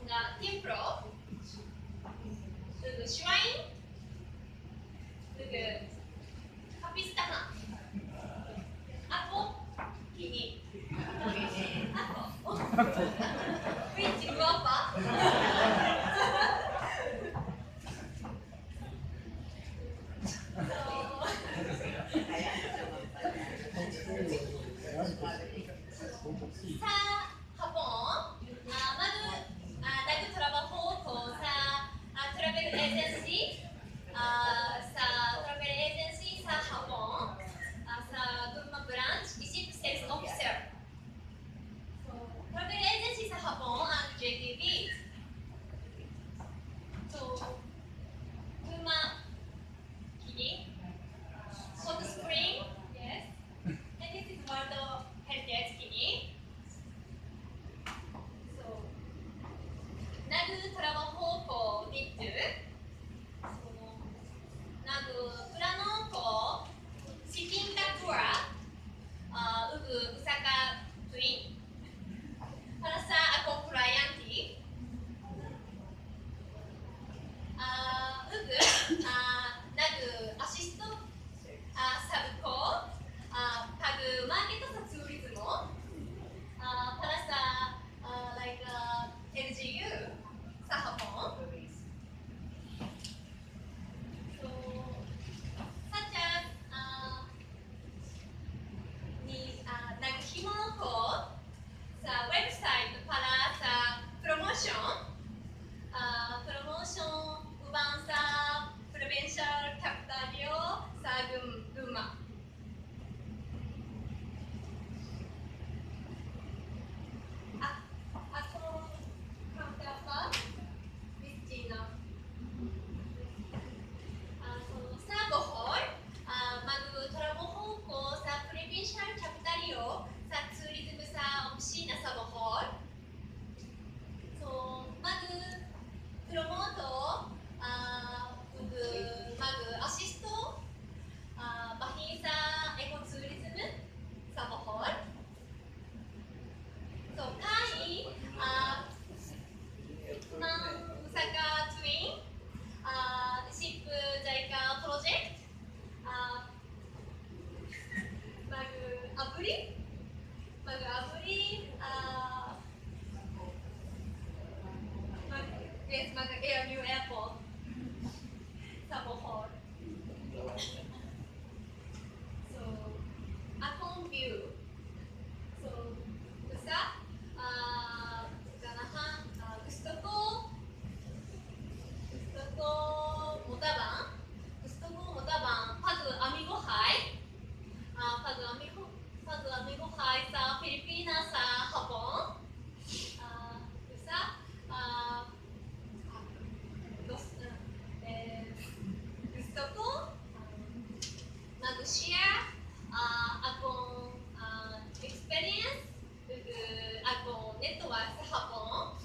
뭔가 팀프로 그리고 슈라인 그리고 카피스타나 아포 기니 아포 which guapa sa Japón, nagtrabaho ko sa travel agency, sa travel agency sa Japón, sa Gunma branch, isip sales officer. So, travel agency sa Japón ang JTB. So, Gunma, Kini, hot spring, yes, and this is World Heritage Kini. So, nagtrabaho ko dito. So, nagplano ko shipping tour Osaka Twin para sa akong cliente. Nag-assist sabi ko pag-market sa tourism para sa like LGU sa Japón. So, such as nag-himo ko sa website para sa promotion. Promotion ubang sa provincial capital sa Gunma. Ako counterpart Miss Gina. So, sa Bohol, mag-trabaho ko sa provincial capital sa tourism sa opisina sa Bohol. So, mag-promote, mag-assist bahin sa ecotourism sa Bohol. So, kai ng Osaka Twin Ship JICA project mag-abri yes, mag-air airport sa Bohol. So, akong view. So, gusto ko motabang pag-amigo-hi sa Pilipinas sa Japon. Gusto ko mag-share akong experience akong network sa Japon.